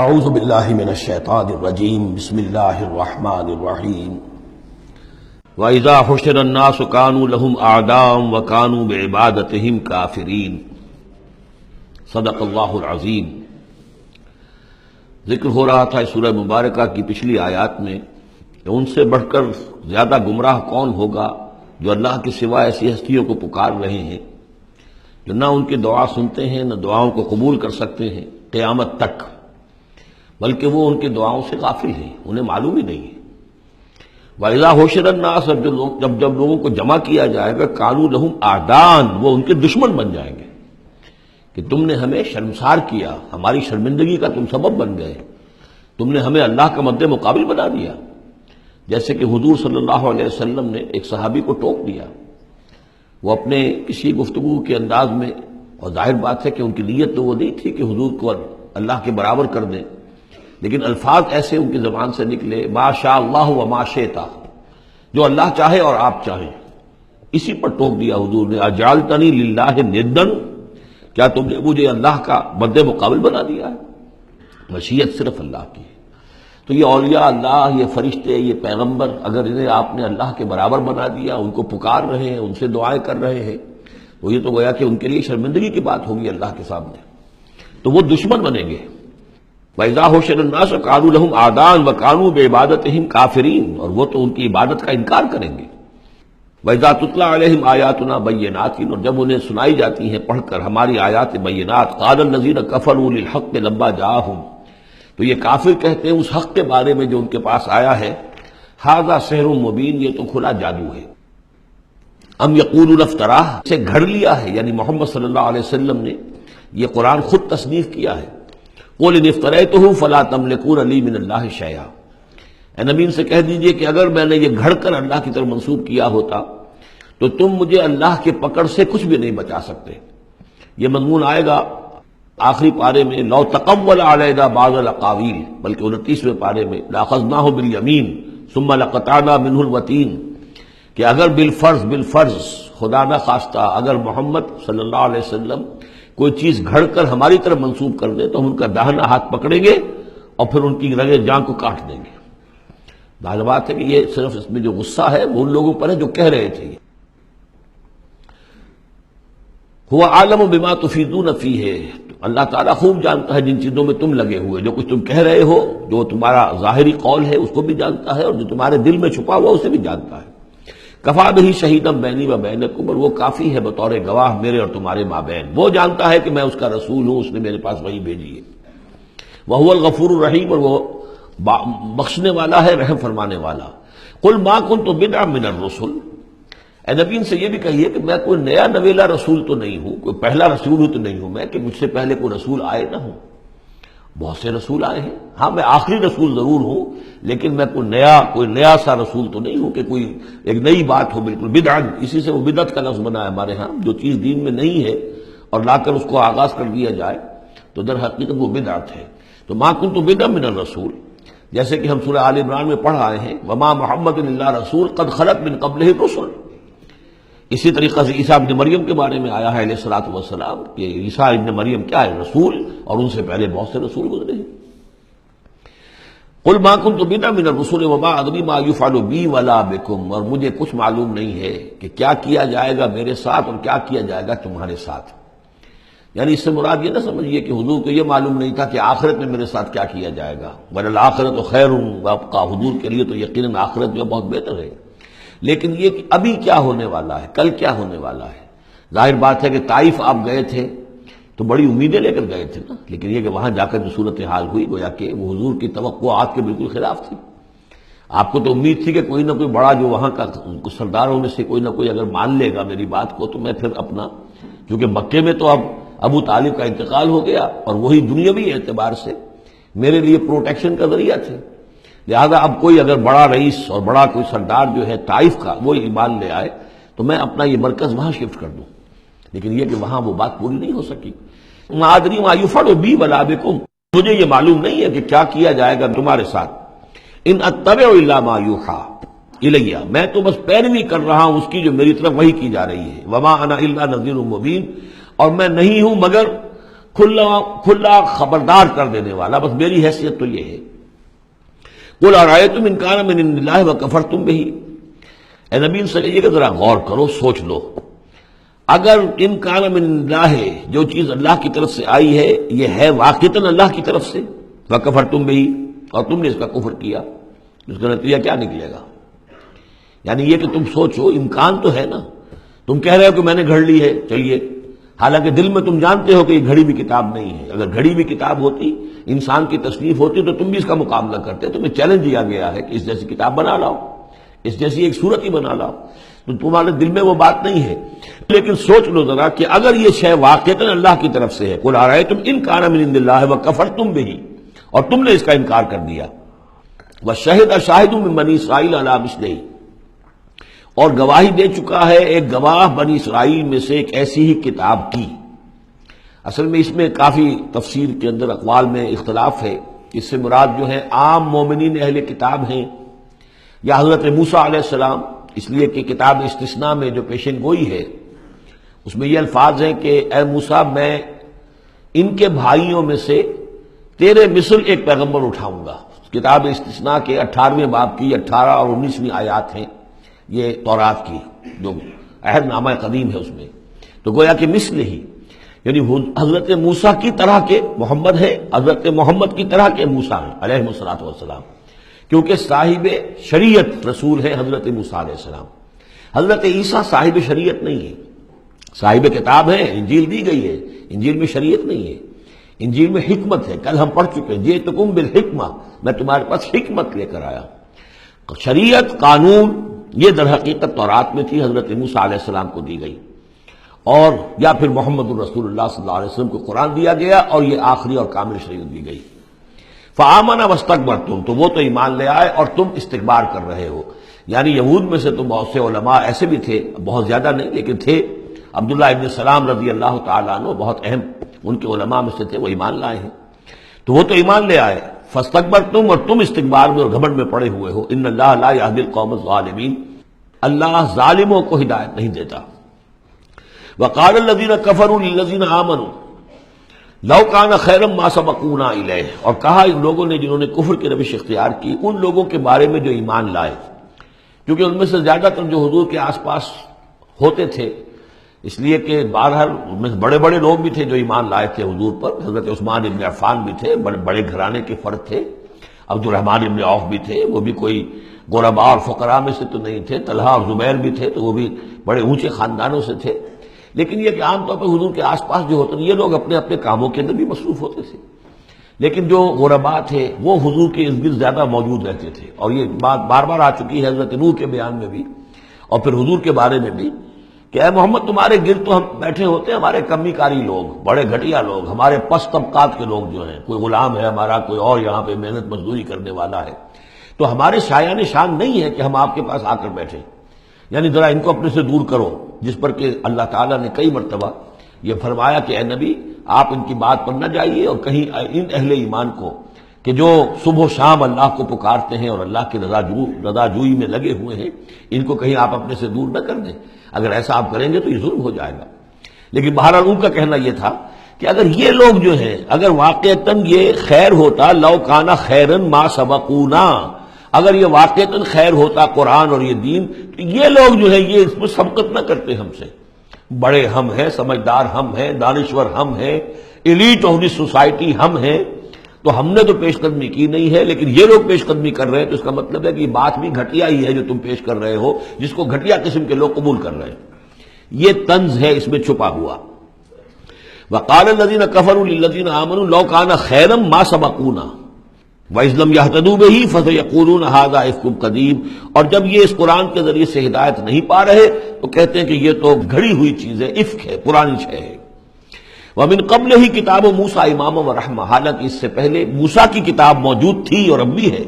اعوذ باللہ من الشیطان الرجیم بسم اللہ الرحمن الرحیم وَإِذَا حُشِرَ النَّاسُ كَانُوا لَهُمْ أَعْدَاءً وَكَانُوا بِعِبَادَتِهِمْ كَافِرِينَ صدق اللہ العظیم۔ ذکر ہو رہا تھا اس سورہ مبارکہ کی پچھلی آیات میں کہ ان سے بڑھ کر زیادہ گمراہ کون ہوگا جو اللہ کے سوا ایسی ہستیوں کو پکار رہے ہیں جو نہ ان کی دعا سنتے ہیں نہ دعاؤں کو قبول کر سکتے ہیں قیامت تک، بلکہ وہ ان کی دعاؤں سے غافل ہیں، انہیں معلوم ہی نہیں ہے۔ وَإِذَا حُشِرَ النَّاسُ جب لوگوں کو جمع کیا جائے گا كَانُوا لَهُمْ أَعْدَاءً وہ ان کے دشمن بن جائیں گے کہ تم نے ہمیں شرمسار کیا، ہماری شرمندگی کا تم سبب بن گئے، تم نے ہمیں اللہ کا مد مقابل بنا دیا۔ جیسے کہ حضور صلی اللہ علیہ وسلم نے ایک صحابی کو ٹوک دیا، وہ اپنے کسی گفتگو کے انداز میں، اور ظاہر بات ہے کہ ان کی نیت تو وہ نہیں تھی کہ حضور کو اللہ کے برابر کر دیں، لیکن الفاظ ایسے ان کی زبان سے نکلے، ما شاء اللہ و ما شئت، جو اللہ چاہے اور آپ چاہیں، اسی پر ٹوک دیا حضور نے، اجعلتنی للہ ندا، کیا تم نے مجھے اللہ کا مد مقابل بنا دیا ہے؟ مشیت صرف اللہ کی ہے۔ تو یہ اولیاء اللہ، یہ فرشتے، یہ پیغمبر، اگر انہیں آپ نے اللہ کے برابر بنا دیا، ان کو پکار رہے ہیں، ان سے دعائیں کر رہے ہیں، تو یہ تو گویا کہ ان کے لیے شرمندگی کی بات ہوگی اللہ کے سامنے، تو وہ دشمن بنیں گے۔ وَإِذَا حُشِرَ النَّاسُ كَانُوا لَهُمْ أَعْدَاءً وَكَانُوا بِعِبَادَتِهِمْ كَافِرِينَ اور وہ تو ان کی عبادت کا انکار کریں گے۔ وَإِذَا تُتْلَىٰ عَلَيْهِمْ آيَاتُنَا بَيِّنَاتٍ اور جب انہیں سنائی جاتی ہیں پڑھ کر ہماری آیات بینات، قَالَ الَّذِينَ كَفَرُوا لِلْحَقِّ لَمَّا جَاءَهُمْ تو یہ کافر کہتے ہیں اس حق کے بارے میں جو ان کے پاس آیا ہے، هَذَا سِحْرٌ مُبِينٌ یہ تو کھلا جادو ہے۔ ام یقولون افتراہ سے گھڑ لیا ہے، یعنی محمد صلی اللہ علیہ وسلم نے یہ قرآن خود تصنیف کیا ہے۔ قُلْ إِنِ افْتَرَيْتُهُ فَلَا تَمْلِكُونَ لِي مِنَ اللَّهِ شَيْئًا اے نبی ان سے کہہ دیجئے کہ اگر میں نے یہ گھڑ کر اللہ کی طرف منسوب کیا ہوتا تو تم مجھے اللہ کے پکڑ سے کچھ بھی نہیں بچا سکتے۔ یہ مضمون آئے گا آخری پارے میں، لو تقول علینا بعض الاقاویل، بلکہ 29ویں پارے میں، لأخذناہ بالیمین ثم لقطعنا منہ الوتین، کہ اگر بالفرض خدا نہ خواستہ اگر محمد صلی اللہ علیہ وسلم کوئی چیز گھڑ کر ہماری طرف منسوب کر دے تو ہم ان کا داہنا ہاتھ پکڑیں گے اور پھر ان کی رگے جان کو کاٹ دیں گے۔ ظاہر بات ہے کہ یہ صرف اس میں جو غصہ ہے وہ ان لوگوں پر ہے جو کہہ رہے تھے۔ هو عالم بما تفیدون فیہ اللہ تعالیٰ خوب جانتا ہے جن چیزوں میں تم لگے ہوئے، جو کچھ تم کہہ رہے ہو، جو تمہارا ظاہری قول ہے اس کو بھی جانتا ہے، اور جو تمہارے دل میں چھپا ہوا اسے بھی جانتا ہے۔ کفا بہ شہیدا بینی و بینکم اور وہ کافی ہے بطور گواہ میرے اور تمہارے مابین، وہ جانتا ہے کہ میں اس کا رسول ہوں، اس نے میرے پاس وحی بھیجی ہے۔ وہو الغفور الرحیم اور وہ بخشنے والا ہے، رحم فرمانے والا۔ قل ما کنت بدعا من الرسل اے نبی ان سے یہ بھی کہیے کہ میں کوئی نیا نویلا رسول تو نہیں ہوں، کوئی پہلا رسول ہوں تو نہیں ہوں میں کہ مجھ سے پہلے کوئی رسول آئے نہ ہوں۔ بہت سے رسول آئے ہیں، ہاں میں آخری رسول ضرور ہوں، لیکن میں کوئی نیا سا رسول تو نہیں ہوں کہ کوئی ایک نئی بات ہو بالکل۔ بدعت اسی سے وہ بدعت کا لفظ بنا ہے ہمارے ہاں، جو چیز دین میں نہیں ہے اور لا کر اس کو آغاز کر دیا جائے تو در حقیقت وہ بدعت ہے۔ تو ما کنت بدعا من الرسول، جیسے کہ ہم سورہ آل عمران میں پڑھ آئے ہیں، وما محمد الا رسول قد خلت من قبلہ الرسل۔ اسی طریقہ سے عیسیٰ ابن مریم کے بارے میں آیا ہے علیہ الصلوۃ والسلام کہ عیسیٰ ابن مریم کیا ہے؟ رسول، اور ان سے پہلے بہت سے رسول گزرے ہیں۔ قل ما کنت بدعا من الرسل وما ادری ما یفعل بی ولا بکم اور مجھے کچھ معلوم نہیں ہے کہ کیا کیا جائے گا میرے ساتھ اور کیا کیا جائے گا تمہارے ساتھ۔ یعنی اس سے مراد یہ نہ سمجھیے کہ حضور کو یہ معلوم نہیں تھا کہ آخرت میں میرے ساتھ کیا کیا جائے گا، وللآخرۃ خیر وابقیٰ، حضور کے لیے تو یقیناً آخرت جو بہت بہتر ہے، لیکن یہ کہ ابھی کیا ہونے والا ہے، کل کیا ہونے والا ہے۔ ظاہر بات ہے کہ طائف آپ گئے تھے تو بڑی امیدیں لے کر گئے تھے نا، لیکن یہ کہ وہاں جا کر جو صورتحال ہوئی گویا کہ وہ حضور کی توقعات کے بالکل خلاف تھی۔ آپ کو تو امید تھی کہ کوئی نہ کوئی بڑا جو وہاں کا سرداروں میں سے کوئی نہ کوئی اگر مان لے گا میری بات کو تو میں پھر اپنا، کیونکہ مکے میں تو اب ابو طالب کا انتقال ہو گیا اور وہی دنیاوی اعتبار سے میرے لیے پروٹیکشن کا ذریعہ تھے، لہذا اب کوئی اگر بڑا رئیس اور بڑا کوئی سردار جو ہے طائف کا وہ ایمان لے آئے تو میں اپنا یہ مرکز وہاں شفٹ کر دوں، لیکن یہ کہ وہاں وہ بات پوری نہیں ہو سکی۔ ما ادری ما یفعل بی ولا بکم مجھے یہ معلوم نہیں ہے کہ کیا کیا جائے گا تمہارے ساتھ۔ ان اتبع الا ما یوحی الیہ میں تو بس پیروی کر رہا ہوں اس کی جو میری طرف وحی کی جا رہی ہے۔ وما انا الا نذیر مبین اور میں نہیں ہوں مگر کھلا خبردار کر دینے والا، بس میری حیثیت تو یہ ہے۔ قل ارأیتم ان کان من عند اللہ وکفرتم بہ، اے نبی ان سے کہیے کہ ذرا غور کرو، سوچ لو، اگر ان کان من عند اللہ ہے، جو چیز اللہ کی طرف سے آئی ہے یہ ہے واقعتاً اللہ کی طرف سے، وکفرتم بہ، اور تم نے اس کا کفر کیا، اس کا نتیجہ کیا نکلے گا؟ یعنی یہ کہ تم سوچو، امکان تو ہے نا، تم کہہ رہے ہو کہ میں نے گھڑ لی ہے، چلیے، حالانکہ دل میں تم جانتے ہو کہ یہ گھڑی بھی کتاب نہیں ہے، اگر گھڑی بھی کتاب ہوتی، انسان کی تصنیف ہوتی تو تم بھی اس کا مقابلہ کرتے، تمہیں چیلنج دیا گیا ہے کہ اس جیسی کتاب بنا لاؤ، اس جیسی ایک صورت ہی بنا لاؤ، تو تمہارے دل میں وہ بات نہیں ہے۔ لیکن سوچ لو ذرا کہ اگر یہ شے واقعتاً اللہ کی طرف سے ہے، قل ارأیتم ان کان من عند اللہ وکفرتم بہ، اور تم نے اس کا انکار کر دیا، وشہد شاہد من بنی اسرائیل علی مثلہ، اور گواہی دے چکا ہے ایک گواہ بنی اسرائیل میں سے ایک ایسی ہی کتاب کی۔ اصل میں اس میں کافی تفسیر کے اندر اقوال میں اختلاف ہے، اس سے مراد جو ہے عام مومنین اہل کتاب ہیں یا حضرت موسیٰ علیہ السلام، اس لیے کہ کتاب استثناء میں جو پیشن گوئی ہے اس میں یہ الفاظ ہیں کہ اے موسیٰ میں ان کے بھائیوں میں سے تیرے مثل ایک پیغمبر اٹھاؤں گا۔ کتاب استثناء کے 18ویں باب کی 18 اور 19ویں آیات ہیں یہ تورات کی، جو عہد نامہ قدیم ہے اس میں، تو گویا کہ مثل ہی، یعنی حضرت موسیٰ کی طرح کے محمد ہے، حضرت محمد کی طرح کے موسیٰ ہیں علیہ الصلوۃ والسلام، کیونکہ صاحب شریعت رسول ہے حضرت موسیٰ علیہ السلام۔ حضرت عیسیٰ صاحب شریعت نہیں ہے، صاحب کتاب ہے، انجیل دی گئی ہے، انجیل میں شریعت نہیں ہے، انجیل میں حکمت ہے، کل ہم پڑھ چکے ہیں، جئتکم بالحکمہ، میں تمہارے پاس حکمت لے کر آیا۔ شریعت، قانون، یہ در حقیقت تورات میں تھی، حضرت موسیٰ علیہ السلام کو دی گئی، اور یا پھر محمد الرسول اللہ صلی اللہ علیہ وسلم کو قرآن دیا گیا، اور یہ آخری اور کامل شریعت دی گئی۔ فآمنوا واستکبرتم، تو وہ تو ایمان لے آئے اور تم استکبار کر رہے ہو۔ یعنی یہود میں سے تو بہت سے علماء ایسے بھی تھے، بہت زیادہ نہیں لیکن تھے، عبداللہ ابن سلام رضی اللہ تعالیٰ عنہ بہت اہم ان کے علماء میں سے تھے، وہ ایمان لائے ہیں، تو وہ تو ایمان لے آئے، فاستکبرتم، اور تم استکبار میں اور گھمنڈ میں پڑے ہوئے ہو۔ ان اللہ لا یہدی القوم الظالمین، اللہ ظالموں کو ہدایت نہیں دیتا۔ وقال الذین کفروا للذین آمنوا لو کان خیرا ما سبقونا الیہ، اور کہا ان لوگوں نے جنہوں نے کفر کی روش اختیار کی ان لوگوں کے بارے میں جو ایمان لائے، کیونکہ ان میں سے زیادہ تر جو حضور کے آس پاس ہوتے تھے، اس لیے کہ بہرحال ان میں بڑے بڑے لوگ بھی تھے جو ایمان لائے تھے حضور پر، حضرت عثمان ابن عفان بھی تھے، بڑے بڑے گھرانے کے فرد تھے، عبد الرحمن ابن عوف بھی تھے، وہ بھی کوئی غرباء اور فقراء میں سے تو نہیں تھے، طلحہ اور زبیر بھی تھے تو وہ بھی بڑے اونچے خاندانوں سے تھے، لیکن یہ کہ عام طور پر حضور کے آس پاس جو ہوتے ہیں یہ لوگ اپنے اپنے کاموں کے اندر بھی مصروف ہوتے تھے، لیکن جو غرباء تھے وہ حضور کے ارد گرد زیادہ موجود رہتے تھے، اور یہ بات بار بار آ چکی ہے حضرت نوح کے بیان میں بھی اور پھر حضور کے بارے میں بھی کہ اے محمد تمہارے گرد تو ہم بیٹھے ہوتے ہیں ہمارے کمی کاری لوگ، بڑے گھٹیا لوگ، ہمارے پست طبقات کے لوگ جو ہیں، کوئی غلام ہے ہمارا، کوئی اور یہاں پہ محنت مزدوری کرنے والا ہے، تو ہمارے شایان شان نہیں ہے کہ ہم آپ کے پاس آ کر بیٹھیں، یعنی ذرا ان کو اپنے سے دور کرو، جس پر کہ اللہ تعالیٰ نے کئی مرتبہ یہ فرمایا کہ اے نبی آپ ان کی بات پر نہ جائیے، اور کہیں ان اہل ایمان کو کہ جو صبح و شام اللہ کو پکارتے ہیں اور اللہ کی رضا جوئی میں لگے ہوئے ہیں، ان کو کہیں آپ اپنے سے دور نہ کر دیں، اگر ایسا آپ کریں گے تو یہ ظلم ہو جائے گا۔ لیکن بہرحال ان کا کہنا یہ تھا کہ اگر یہ لوگ جو ہیں، اگر واقعتاً یہ خیر ہوتا، لو کان خیرا ما سبقونا، اگر یہ واقعتاً خیر ہوتا قرآن اور یہ دین، تو یہ لوگ جو ہے یہ اس میں سبقت نہ کرتے ہم سے، بڑے ہم ہیں، سمجھدار ہم ہیں، دانشور ہم ہیں، ایلیٹ آف دی سوسائٹی ہم ہیں، تو ہم نے تو پیش قدمی کی نہیں ہے، لیکن یہ لوگ پیش قدمی کر رہے ہیں، تو اس کا مطلب ہے کہ یہ بات بھی گھٹیا ہی ہے جو تم پیش کر رہے ہو، جس کو گھٹیا قسم کے لوگ قبول کر رہے ہیں، یہ طنز ہے اس میں چھپا ہوا۔ وقال الذین کفروا للذین آمنوا لو کان خیرا ما سبقونا وَإِذْ لَمْ يَهْتَدُوا بِهِ فَسَيَقُولُونَ هَذَا إِفْكٌ قَدِيمٌ، اور جب یہ اس قرآن کے ذریعے سے ہدایت نہیں پا رہے تو کہتے ہیں کہ یہ تو گھڑی ہوئی چیز ہے، افک ہے، پرانی شے ہے۔ وَمِن قَبْلِهِ كِتَابُ مُوسَىٰ إِمَامًا وَرَحْمَةً، حالانکہ اس سے پہلے موسیٰ کی کتاب موجود تھی اور اب بھی ہے،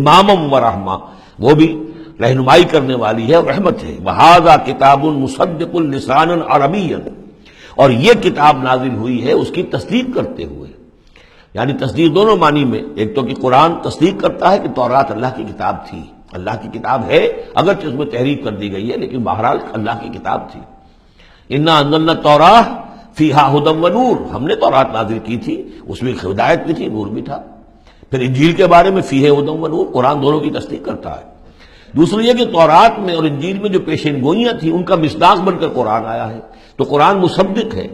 امامًا ورحمہ، وہ بھی رہنمائی کرنے والی ہے اور رحمت ہے۔ وَهَذَا كِتَابٌ مُصَدِّقٌ لِسَانًا عَرَبِيًّا، اور یہ کتاب نازل ہوئی ہے اس کی تصدیق کرتے ہوئے، یعنی تصدیق دونوں معنی میں، ایک تو کہ قرآن تصدیق کرتا ہے کہ تورات اللہ کی کتاب تھی، اللہ کی کتاب ہے، اگرچہ اس میں تحریف کر دی گئی ہے لیکن بہرحال اللہ کی کتاب تھی۔ انا انزلنا التوراۃ فیہا ھدی ونور، ہم نے تورات نازل کی تھی، اس میں ہدایت بھی تھی، نور بھی تھا۔ پھر انجیل کے بارے میں فیہ ھدی ونور، قرآن دونوں کی تصدیق کرتا ہے۔ دوسری یہ کہ تورات میں اور انجیل میں جو پیشین گوئیاں تھیں ان کا مصداق بن کر قرآن آیا ہے، تو قرآن مصدق ہے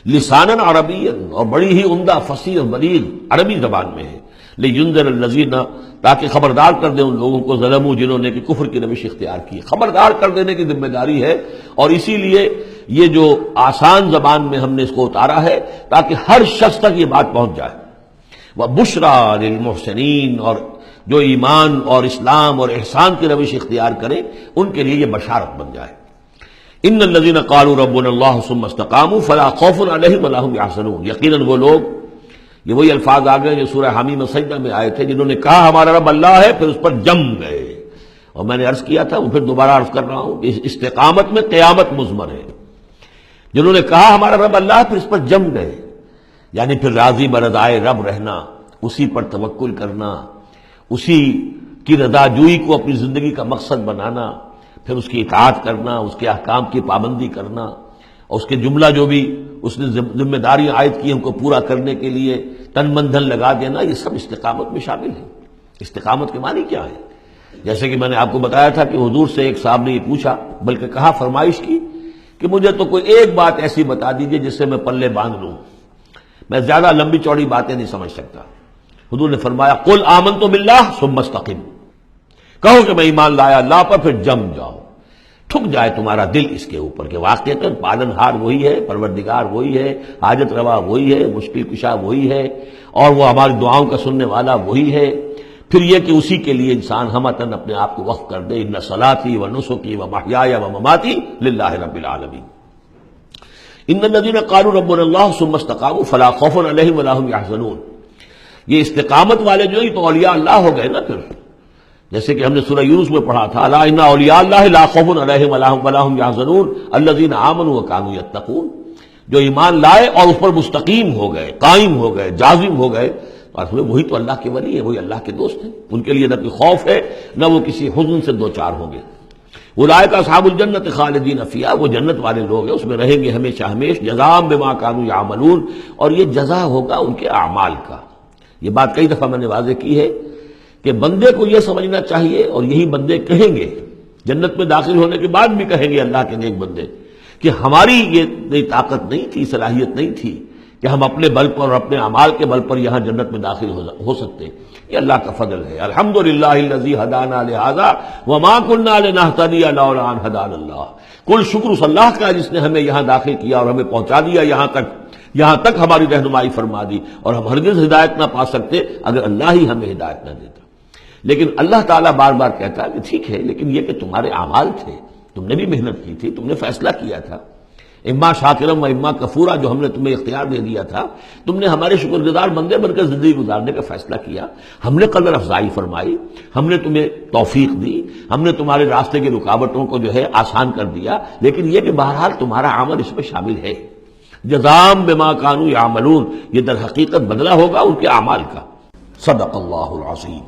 لساناً عربیًا، اور بڑی ہی عمدہ فصیح اور بلیغ عربی زبان میں ہے، لینذر الذین، تاکہ خبردار کر دیں ان لوگوں کو ظلموا جنہوں نے کہ کفر کی روش اختیار کی، خبردار کر دینے کی ذمہ داری ہے۔ اور اسی لیے یہ جو آسان زبان میں ہم نے اس کو اتارا ہے تاکہ ہر شخص تک یہ بات پہنچ جائے۔ وَبُشْرَىٰ لِلْمُحْسِنِينَ، اور جو ایمان اور اسلام اور احسان کی روش اختیار کریں ان کے لیے یہ بشارت بن جائے۔ ان الذین قالوا ربنا اللہ ثم استقاموا فلا خوف علیہم ولا هم يحزنون، یقیناً وہ لوگ، یہ وہی الفاظ آ گئے جو سورہ حمیم سجدہ میں آئے تھے، جنہوں نے کہا ہمارا رب اللہ ہے پھر اس پر جم گئے۔ اور میں نے عرض کیا تھا، وہ پھر دوبارہ عرض کر رہا ہوں کہ استقامت میں قیامت مضمر ہے۔ جنہوں نے کہا ہمارا رب اللہ ہے پھر اس پر جم گئے، یعنی پھر راضی برضائے رب رہنا، اسی پر توکل کرنا، اسی کی رضا جوئی کو اپنی زندگی کا مقصد بنانا، پھر اس کی اطاعت کرنا، اس کے احکام کی پابندی کرنا، اور اس کے جملہ جو بھی اس نے ذمہ داریاں عائد کی ان کو پورا کرنے کے لیے تن من دھن لگا دینا، یہ سب استقامت میں شامل ہے۔ استقامت کے معنی کیا ہے؟ جیسے کہ میں نے آپ کو بتایا تھا کہ حضور سے ایک صاحب نے یہ پوچھا، بلکہ کہا، فرمائش کی کہ مجھے تو کوئی ایک بات ایسی بتا دیجئے جس سے میں پلے باندھ لوں، میں زیادہ لمبی چوڑی باتیں نہیں سمجھ سکتا۔ حضور نے فرمایا، قل آمنت باللہ ثم استقم، کہو کہ میں ایمان لایا اللہ پر، پھر جم جاؤ، ٹھک جائے تمہارا دل اس کے اوپر کہ واقعتاً پالن ہار وہی ہے، پروردگار وہی ہے، حاجت روا وہی ہے، مشکل کشا وہی ہے، اور وہ ہماری دعاؤں کا سننے والا وہی ہے۔ پھر یہ کہ اسی کے لیے انسان ہمتاً اپنے آپ کو وقف کر دے، ان صلاتی و نسکی و محیای و مماتی للہ رب العالمین۔ ان الذین قالوا ربنا اللہ ثم استقاموا فلا خوف علیہم ولا هم يحزنون، یہ استقامت والے جو ہیں تو اولیاء اللہ ہو گئے نا۔ پھر جیسے کہ ہم نے سورہ یونس میں پڑھا تھا، الا ان اولیاء اللہ لا خوف علیہم ولا هم يحزنون الذین آمنوا وكانوا يتقون، جو ایمان لائے اور اس پر مستقیم ہو گئے، قائم ہو گئے، جازم ہو گئے، وہی تو اللہ کے ولی ہے، وہی اللہ کے دوست ہیں۔ ان کے لیے نہ کوئی خوف ہے، نہ وہ کسی حزن سے دوچار ہوں گے۔ اولئک اصحاب الجنت خالدین فیہا، وہ جنت والے لوگ ہیں، اس میں رہیں گے ہمیشہ ہمیش، جزاء بما كانوا يعملون، اور یہ جزا ہوگا ان کے اعمال کا۔ یہ بات کئی دفعہ میں نے واضح کی ہے کہ بندے کو یہ سمجھنا چاہیے، اور یہی بندے کہیں گے جنت میں داخل ہونے کے بعد بھی کہیں گے اللہ کے نیک بندے، کہ ہماری یہ طاقت نہیں تھی، صلاحیت نہیں تھی کہ ہم اپنے بل پر اور اپنے اعمال کے بل پر یہاں جنت میں داخل ہو سکتے۔ یہ اللہ کا فضل ہے۔ الحمدللہ الذی ہدانا لہذا وما کنا لنہتدی لولا ان ہدانا اللہ، کل شکر اس اللہ کا جس نے ہمیں یہاں داخل کیا اور ہمیں پہنچا دیا یہاں تک ہماری رہنمائی فرما دی، اور ہم ہرگز ہدایت نہ پا سکتے اگر اللہ ہی ہمیں ہدایت نہ دیتا۔ لیکن اللہ تعالیٰ بار بار کہتا ہے کہ ٹھیک ہے، لیکن یہ کہ تمہارے اعمال تھے، تم نے بھی محنت کی تھی، تم نے فیصلہ کیا تھا، اما شاکرم و اما کفورا، جو ہم نے تمہیں اختیار دے دیا تھا، تم نے ہمارے شکر گزار بندے بن کر زندگی گزارنے کا فیصلہ کیا، ہم نے قدر افزائی فرمائی، ہم نے تمہیں توفیق دی، ہم نے تمہارے راستے کی رکاوٹوں کو جو ہے آسان کر دیا، لیکن یہ کہ بہرحال تمہارا عمل اس میں شامل ہے۔ جزاء بما كانوا يعملون، یہ در حقیقت بدلہ ہوگا ان کے اعمال کا۔ صدق اللہ العظیم۔